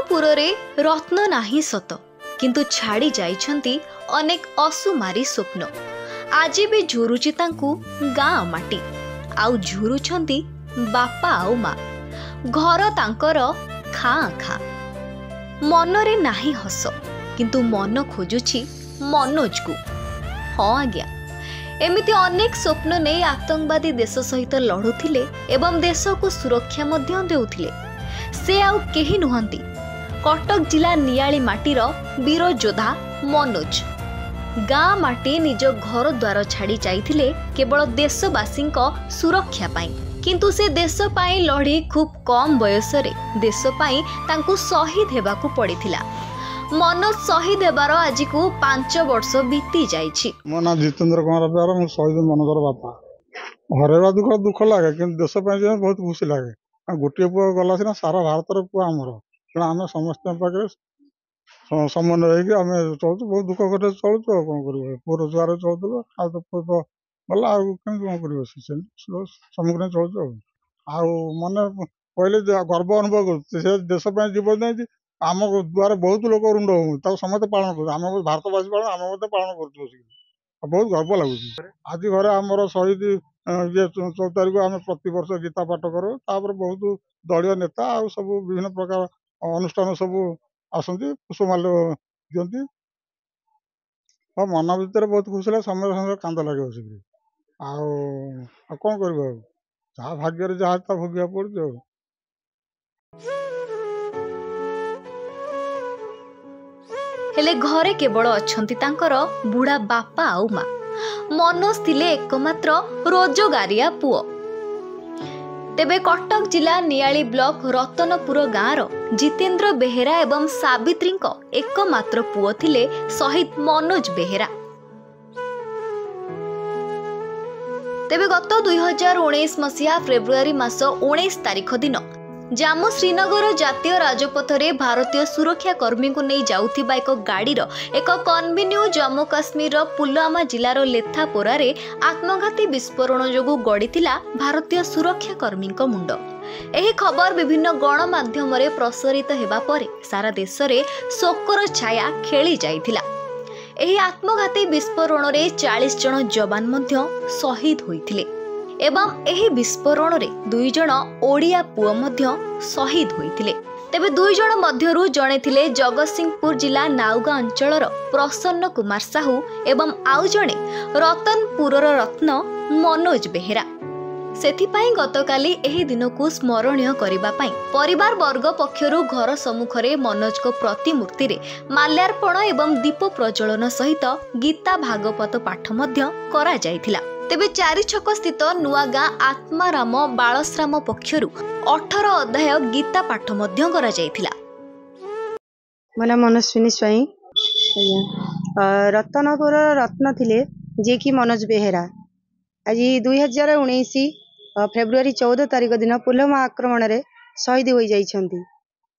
रत्नपुर रे रत्न नाही सत किंतु छाड़ी जाइछंती अनेक असुमारी स्वप्न। आज भी झुरुची तांकू गाँ माटी आउ झुरुछंती बापा आउ माँ। घर तांकर खाँ खाँ मनरे नाही हस किंतु मन खोजुछि मनोज को। हाँ आज्ञा एमिति अनेक स्वप्न नहीं आतंकवादी देश सहित लड़ुथिले एवं देश को सुरक्षा मध्य देउथिले। से आउ केही नुहंती कटक जिला नियाली माटीर वीर योद्धा मनोज। गाँ माटी निज घर द्वार छाड़ी जाइथिले केवल देशवासी सुरक्षा पाई, किंतु से देश पाई लड़ी खूब कम बयस रे देश पाई तांकू शहीद हेबाकू पड़िथिला। मनोज शहीद हेबार आज को 5 वर्ष बीती जाइछि। मो ना जितेंद्र कुमार प्यार मु शहीद मनोजर बापा। हरेवा दुख लगे कि देश बहुत खुशी लगे। गोटे पुआ गला सीना सारा भारत पुआ आमर तेना आम समस्त पाखे समन्वय आम चलु बहुत दुख कर चलु कौन कर पुओ रोजगार चलु तो गला कम कर सम्मुखीन चलु मन पहले गर्व अनुभव कर देश जीवन नहीं आम द्वारा बहुत लोग रुंड हो समस्त पालन कर आम भारतवासी पालन आम पालन कर बहुत गर्व लगुच। आज घर आमर शहीद ये 14 तारीख आम प्रति वर्ष गीता पाठ करूँ बहुत दलीय नेता आ सब विभिन्न प्रकार अनुष्ठान सब आसती पुष्पमाल्य दिखती। हाँ मन भर बहुत खुशी लगे समय समय कांद लगे बसिक कौन कर जहाँ भाग्य जहाँ भोगिया पड़े। हेले घरे केवल अछंती तांकर बुढ़ा बापा आउ माँ। मनोज थिले एकमात्र रोजगारिया पुओ। तेबे कटक जिला नियाली ब्लॉक रतनपुर गाँव जितेंद्र बेहेरा एवं सावित्री एकमात्र पुओ थिले शहीद मनोज बेहेरा। तेबे गत 2019 मसीहा फेब्रुआरी मास 19 तारिख दिन जाम्मू श्रीनगर जातीय राजपथ में भारतीय सुरक्षा कर्मी को नहीं जाउथिबा एक गाड़ीर एक कन्वेन्यू जम्मू काश्मीर पुलवामा जिलार लेथापोरा रे आत्मघाती विस्फोरण जोगु गड़ीथिला भारतीय सुरक्षा कर्मी मुंड। एही खबर विभिन्न गणमाध्यम रे प्रसारित हेबा परे सारा देश रे शोकर छाया खेली जाइथिला। एही आत्मघाती विस्फोरण रे 40 जन जवान मध्य शहीद होइथिले एवं एही विस्फोरण रे 2 जन ओडिया पुओ मध्य शहीद होइथिले। तेबे 2 जन मध्यरु जणे थिले जगतसिंहपुर जिला नाउगा अंचलर प्रसन्न कुमार साहू एवं आउ जणे रतनपुरर रत्न मनोज बेहेरा। सेथिपाई गतकाली एही दिन को स्मरणीय करिबा पाई परिवार वर्ग पक्षरु घर सम्मुखरे मनोज को प्रतिमूर्ति रे माल्यार्पण एवं दीप प्रज्वलन सहित गीता भागवत पाठ मध्य करा जायथिला। तेबे 4 छक स्थित नुआगाँ आत्माराम बालश्राम पक्षरु 18 अध्याय गीता पाठ मध्य करा जायथिला। मोला मनस्विनी स्वाई रतनपुर रत्न थिले जे कि मनोज बेहेरा। आज 2019 फेब्रुआरी 14 तारिख दिन पुलवामा आक्रमण रे शहीद हो जाइछंती।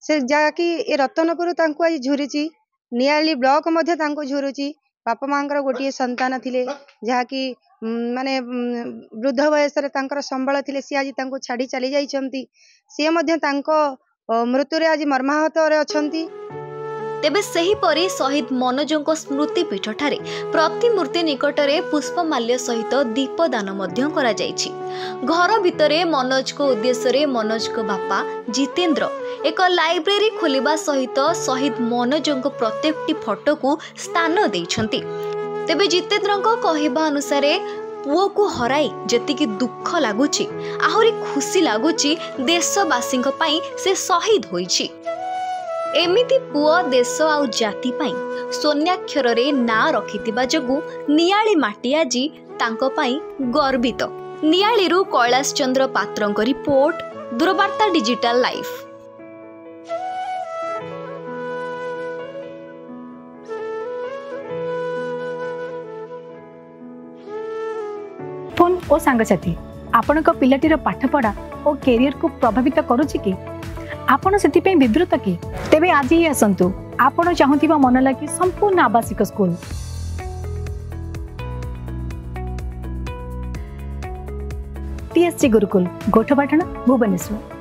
से जाकि ए रतनपुर तांको आज झुरुची नियाली ब्लॉक मध्य तांको झुरुची। बापा मांकर गोटे संतान थिले जहाँकि माने वृद्ध वयस रे तांकर संबल थिले सी आज तांको छाड़ी चली जाइछंती। से मध्य तांको मृत्यु रे आज मर्माहत रे अछंती। तेबे सही परी शहीद मनोजों स्मृति पीठ ठारे प्रतिमूर्ति निकटरे पुष्पमाल्य सहित दीपदान मध्य करा जाइछि। घर भितरे मनोज को उद्देश्य रे मनोज को बापा जितेंद्र एक लाइब्रेरी खोलिबा सहित शहीद मनोजों प्रत्येकटी फोटो को स्थान दैछंती। तेबे जितेंद्र कहवा अनुसार पुओ को हराई जेतिकी दुख लागुछि आहुरी खुशी लागुछि देशवासी से शहीद होइछि। एमिति पुओ देश आउ जाति पाई सोन्याक्षर रे ना रखिथिबा जोगु नियाली माटी आजी तांको पाई गर्वित। नियालीरू Kailash Chandra पात्रंक report, दूरवार्ता digital life. Phone ओ सांगसाथी आपणक पिलाटीर पाठपढ़ा और कैरियर को प्रभावित करुछि कि आपण सेतिपे विब्रत कि तेबे आज ही आसंतु आपण चाहुथिबा मन लागी संपूर्ण आवासिक स्कूल TSC गुरुकुल गोठपाटण भुवनेश्वर।